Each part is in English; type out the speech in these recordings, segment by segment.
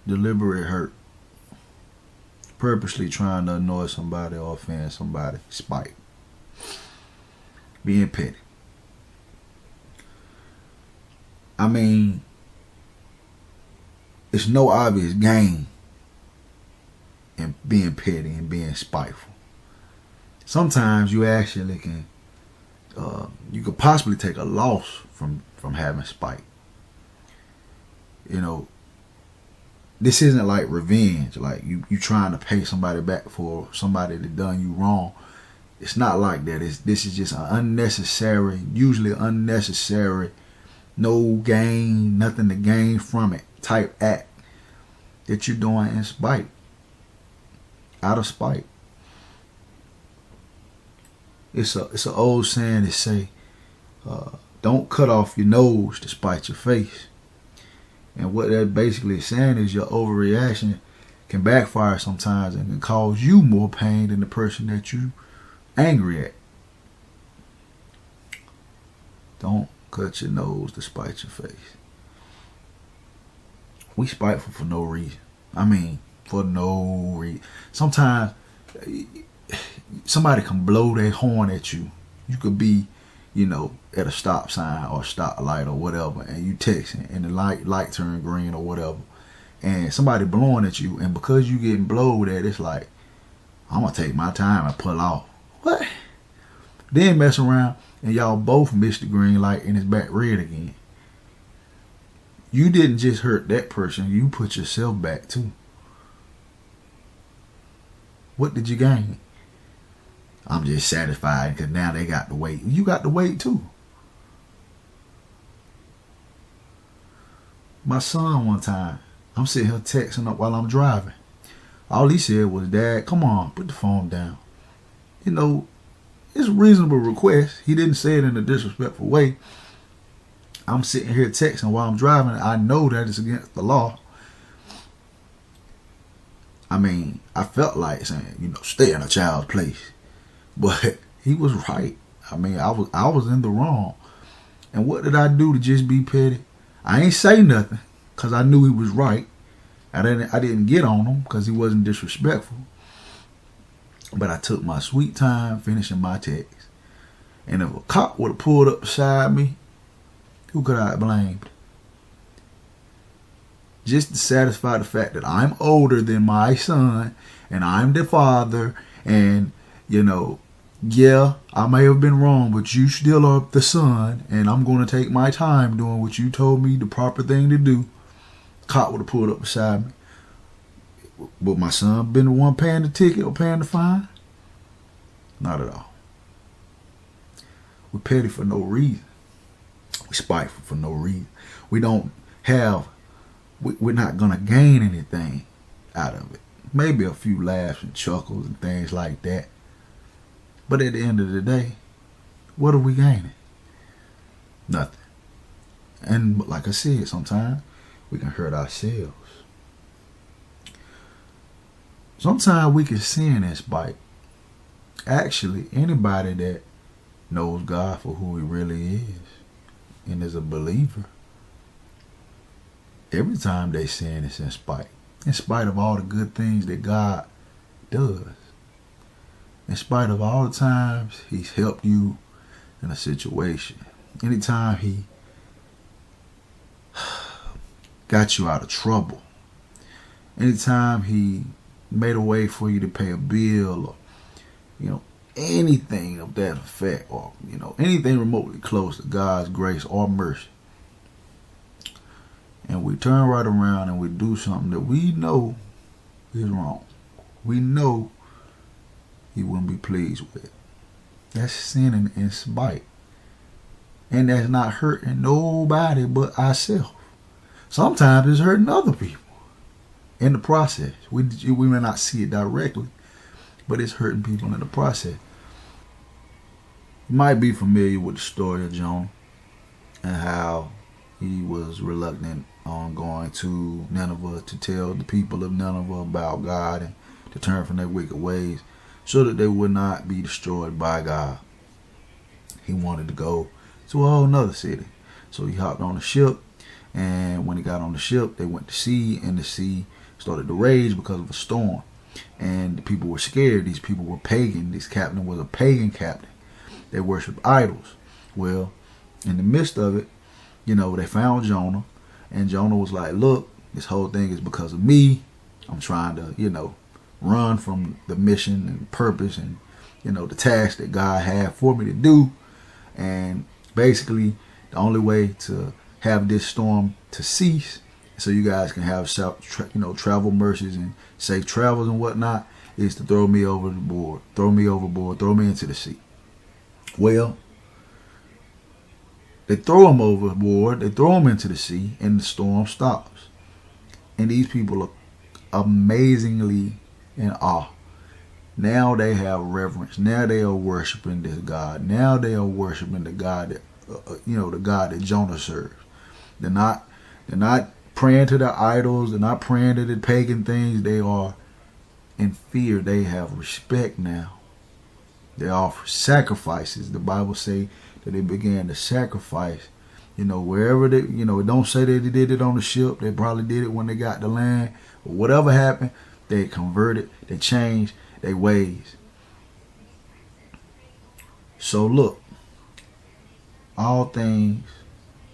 deliberate hurt, purposely trying to annoy somebody or offend somebody, spite, being petty. I mean, it's no obvious gain in being petty and being spiteful. Sometimes you actually can, you could possibly take a loss from having spite. You know, this isn't like revenge, like you trying to pay somebody back for somebody that done you wrong. It's not like that. This is just an unnecessary, usually unnecessary, no gain, nothing to gain from it type act that you're doing in spite, out of spite. It's an old saying that say, don't cut off your nose to spite your face. And what that basically is saying is your overreaction can backfire sometimes and can cause you more pain than the person that you angry at. Don't cut your nose to spite your face. We spiteful for no reason. I mean, for no reason. Sometimes somebody can blow their horn at you. You could be, at a stop sign or a stop light or whatever, and you texting and the light turn green or whatever, and somebody blowing at you, and because you getting blowed at, it's like, I'm gonna take my time and pull off. What? Then mess around and y'all both miss the green light and it's back red again. You didn't just hurt that person, you put yourself back too. What did you gain? I'm just satisfied because now they got to wait. You got to wait too. My son one time, I'm sitting here texting up while I'm driving. All he said was, Dad, come on, put the phone down. It's a reasonable request. He didn't say it in a disrespectful way. I'm sitting here texting while I'm driving. I know that it's against the law. I mean, I felt like saying, stay in a child's place. But he was right. I mean, I was in the wrong. And what did I do to just be petty? I ain't say nothing because I knew he was right. I didn't get on him because he wasn't disrespectful. But I took my sweet time finishing my text. And if a cop would have pulled up beside me, who could I have blamed? Just to satisfy the fact that I'm older than my son and I'm the father, and yeah, I may have been wrong, but you still are the son, and I'm going to take my time doing what you told me the proper thing to do. Cop would have pulled up beside me. Would my son been the one paying the ticket or paying the fine? Not at all. We're petty for no reason. We're spiteful for no reason. We're not going to gain anything out of it. Maybe a few laughs and chuckles and things like that. But at the end of the day, what are we gaining? Nothing. And like I said, sometimes we can hurt ourselves. Sometimes we can sin in spite. Actually, anybody that knows God for who he really is and is a believer, every time they sin, it's in spite of all the good things that God does. In spite of all the times he's helped you in a situation. Anytime he got you out of trouble. Anytime he made a way for you to pay a bill, or, anything of that effect, or, anything remotely close to God's grace or mercy. And we turn right around and we do something that we know is wrong. We know he wouldn't be pleased with. That's sinning in spite. And that's not hurting nobody but ourselves. Sometimes it's hurting other people in the process. We may not see it directly, but it's hurting people in the process. You might be familiar with the story of Jonah and how he was reluctant on going to Nineveh to tell the people of Nineveh about God and to turn from their wicked ways so that they would not be destroyed by God. He wanted to go to a whole nother city. So he hopped on a ship, and when he got on the ship, they went to sea, and the sea started to rage because of a storm. And the people were scared. These people were pagan. This captain was a pagan captain. They worshiped idols. Well, in the midst of it, they found Jonah. And Jonah was like, look, this whole thing is because of me. I'm trying to, run from the mission and purpose and, the task that God had for me to do. And basically, the only way to have this storm to cease, so you guys can have travel mercies and safe travels and whatnot, is to throw me overboard, throw me into the sea. Well, they throw him overboard, they throw him into the sea, and the storm stops. And these people are amazingly in awe. Now they have reverence. Now they are worshiping this God. Now they are worshiping the God that, the God that Jonah serves. They're not praying to the idols. They're not praying to the pagan things. They are in fear. They have respect now. They offer sacrifices. The Bible say that they began to sacrifice, wherever they, it don't say that they did it on the ship. They probably did it when they got the land. But whatever happened, they converted, they changed their ways. So look, all things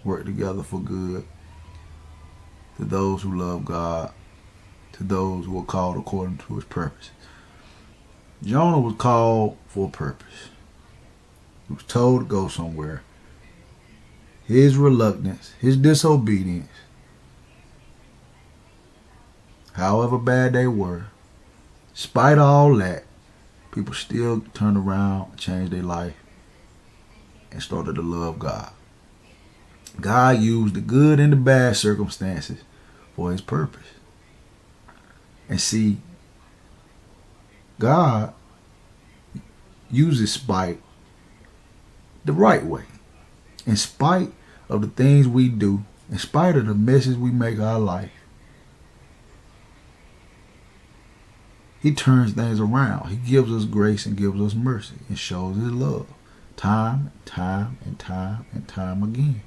work together for good to those who love God, to those who are called according to his purpose. Jonah was called for a purpose. He was told to go somewhere. His reluctance, his disobedience, however bad they were, despite all that, people still turned around, changed their life, and started to love God. God used the good and the bad circumstances for his purpose. And see, God uses spite the right way. In spite of the things we do, in spite of the messes we make of our life, he turns things around. He gives us grace and gives us mercy and shows his love time and time and time and time again.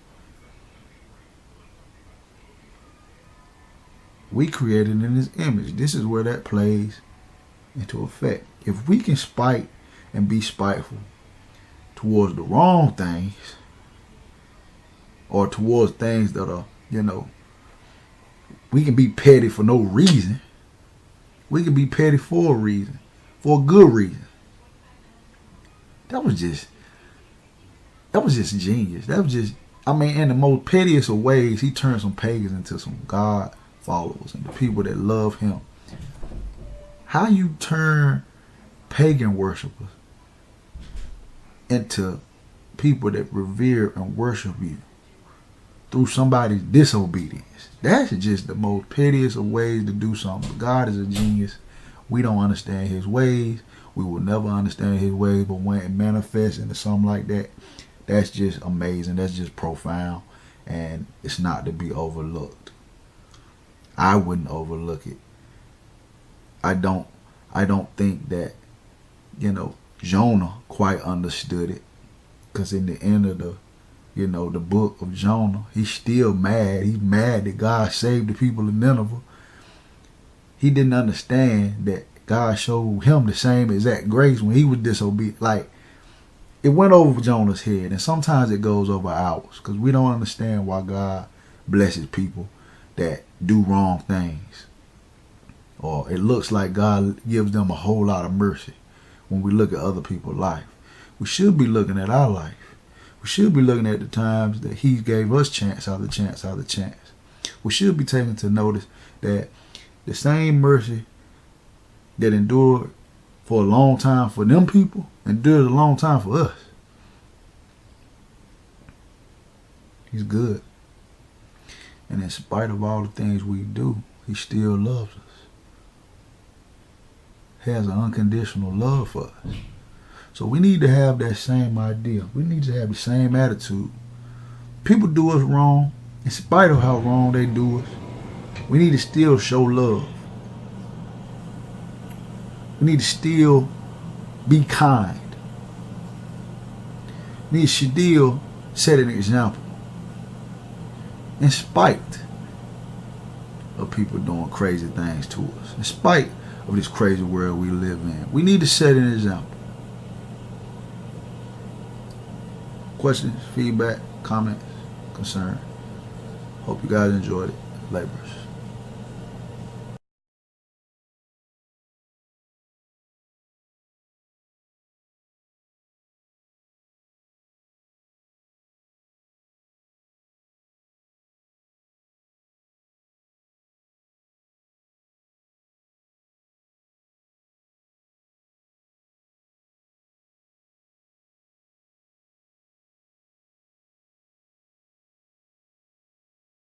We created in his image. This is where that plays into effect. If we can spite and be spiteful towards the wrong things, or towards things that are, we can be petty for no reason. We can be petty for a reason, for a good reason. That was just genius. That was just, in the most pettiest of ways, he turned some pagans into some God followers and the people that love him. How you turn pagan worshipers into people that revere and worship you through somebody's disobedience. That's just the most pettiest of ways to do something. God is a genius. We don't understand his ways. We will never understand his ways, but when it manifests into something like that, that's just amazing. That's just profound, and it's not to be overlooked. I wouldn't overlook it. I don't think that, Jonah quite understood it, because in the end of the book of Jonah, he's still mad. He's mad that God saved the people of Nineveh. He didn't understand that God showed him the same exact grace when he was disobedient. Like, it went over Jonah's head, and sometimes it goes over ours, because we don't understand why God blesses people that do wrong things. Or it looks like God gives them a whole lot of mercy when we look at other people's life. We should be looking at our life. We should be looking at the times that he gave us chance after chance after chance. We should be taking to notice that the same mercy that endured for a long time for them people endured a long time for us. He's good. And in spite of all the things we do, he still loves us. He has an unconditional love for us. So we need to have that same idea. We need to have the same attitude. People do us wrong. In spite of how wrong they do us, we need to still show love. We need to still be kind. We need to still set an example. In spite of people doing crazy things to us. In spite of this crazy world we live in, we need to set an example. Questions, feedback, comments, concerns. Hope you guys enjoyed it. Laborers.